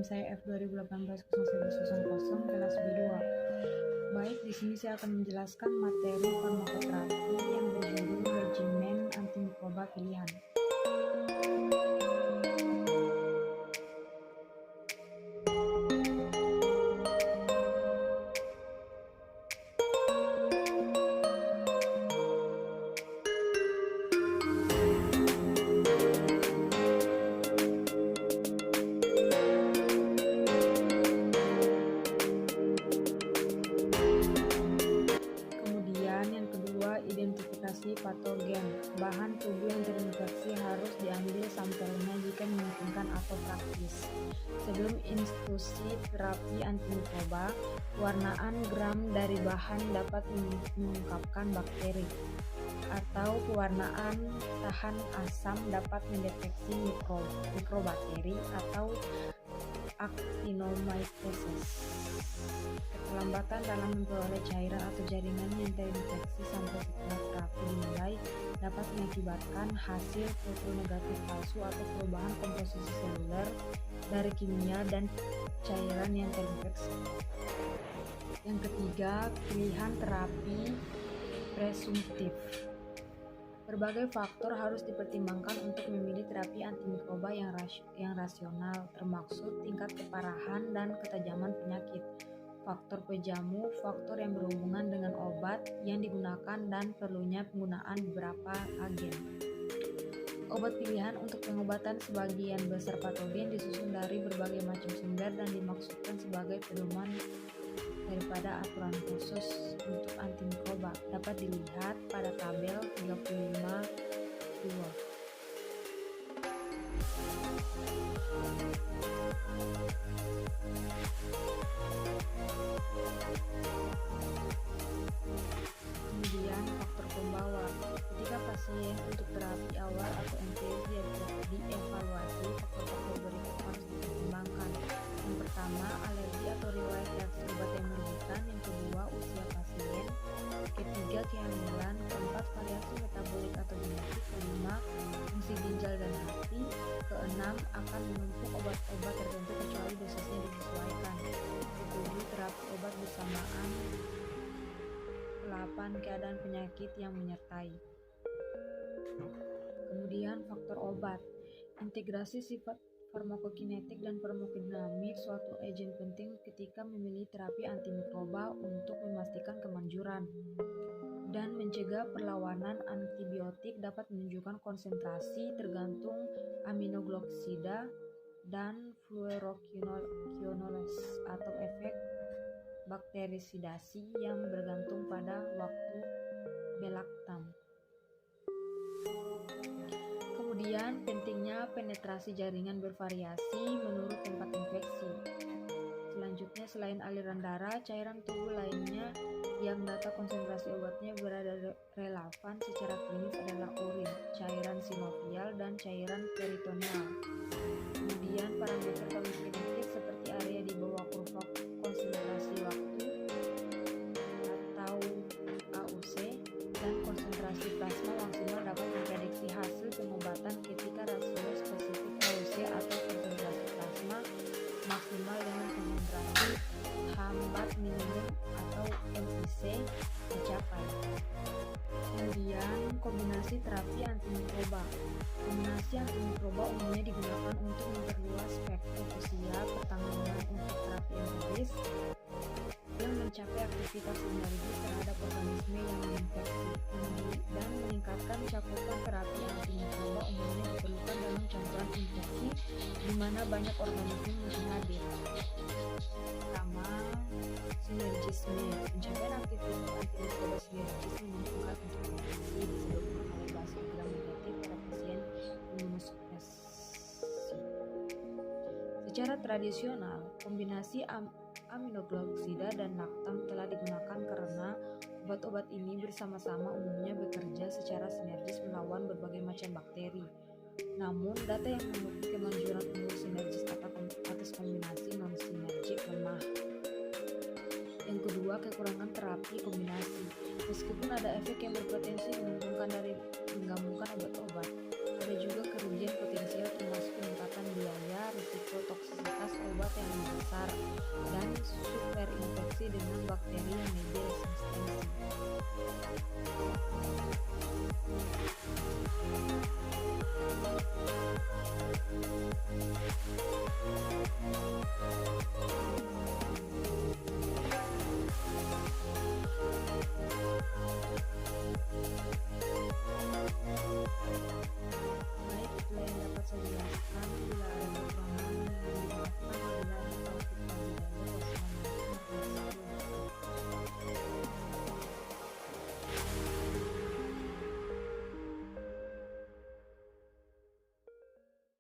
saya F 2018-0110 kelas B2. Baik, di sini saya akan menjelaskan materi farmakoterapi yang berjudul regimen antimikroba pilihan. Yang kedua, identifikasi patogen. Bahan tubuh yang terinfeksi harus diambil sampelnya jika memungkinkan atau praktis. Sebelum instruksi terapi antimikroba, warnaan gram dari bahan dapat mengungkapkan bakteri, atau pewarnaan tahan asam dapat mendeteksi mikrobakteri atau actinomycetes. Keterlambatan dalam memperoleh cairan atau jaringan yang terinfeksi sampai setelah terapi dimulai dapat mengakibatkan hasil fotonegatif palsu atau perubahan komposisi seluler dari kimia dan cairan yang terinfeksi. Yang ketiga, pilihan terapi presumptif. Berbagai faktor harus dipertimbangkan untuk memilih terapi antimikroba yang rasional, termaksud tingkat keparahan dan ketajaman penyakit, faktor pejamu, faktor yang berhubungan dengan obat yang digunakan, dan perlunya penggunaan beberapa agen. Obat pilihan untuk pengobatan sebagian besar patogen disusun dari berbagai macam sumber dan dimaksudkan sebagai pedoman daripada aturan khusus untuk antimikroba. Dapat dilihat pada tabel 35.2. Kemudian faktor pembawa. Ketika pasien untuk terapi awal atau MTZ dievaluasi, faktor-faktor berikut harus dipertimbangkan. Yang pertama, alergi atau riwayat reaksi obat yang merugikan. Yang kedua, usia pasien. Ketiga, kehamilan. Keempat, variasi metabolik atau genetik. Kelima, fungsi ginjal dan hati. Keenam, akan menumpuk obat-obat tertentu kecuali dosisnya disesuaikan. Ketujuh, terapi obat bersamaan. 8. Keadaan penyakit yang menyertai. Kemudian faktor obat. Integrasi sifat farmakokinetik dan farmakodinamik suatu agen penting ketika memilih terapi antimikroba untuk memastikan kemanjuran dan mencegah perlawanan. Antibiotik dapat menunjukkan konsentrasi tergantung aminoglucosida dan fluoroquinolones atau efek bakterisidasi yang bergantung pada waktu belaktam. Kemudian pentingnya penetrasi jaringan bervariasi menurut tempat infeksi. Selanjutnya, selain aliran darah, cairan tubuh lainnya yang data konsentrasi obatnya berada relevan secara klinis adalah urin, cairan sinovial, dan cairan peritoneal. Kemudian parameter farmakokinetik seperti area di bawah kurva konsentrasi waktu atau AUC dan konsentrasi plasma maksimal dapat memprediksi hasil pengobatan ketika rasio spesifik AUC atau konsentrasi plasma maksimal dengan konsentrasi hambat minimum atau MIC dicapai. Kemudian kombinasi terapi antimikroba. Kombinasi antimikroba umumnya digunakan untuk memperluas spektrum usia pertanggungan untuk terapi empiris yang mencapai aktivitas sinergis terhadap organisme yang menginfeksi dan meningkatkan cakupan terapi antimikroba umumnya diperlukan dalam campuran infeksi di mana banyak organisme mesti hadir. Pertama, sinergisme. Pencapaian aktivitas antimikroba sinergis menguntungkan untuk infeksi disebabkan oleh base gram negatif pada pasien imunosupresi. Secara tradisional, kombinasi aminoglucosida dan laktam telah digunakan karena obat-obat ini bersama-sama umumnya bekerja secara sinergis melawan berbagai macam bakteri. Namun, data yang membuktikan kemanjuran untuk sinergis atas kombinasi non-sinergik lemah. Yang kedua, kekurangan terapi kombinasi. Meskipun ada efek yang berpotensi menguntungkan dari menggabungkan obat-obat,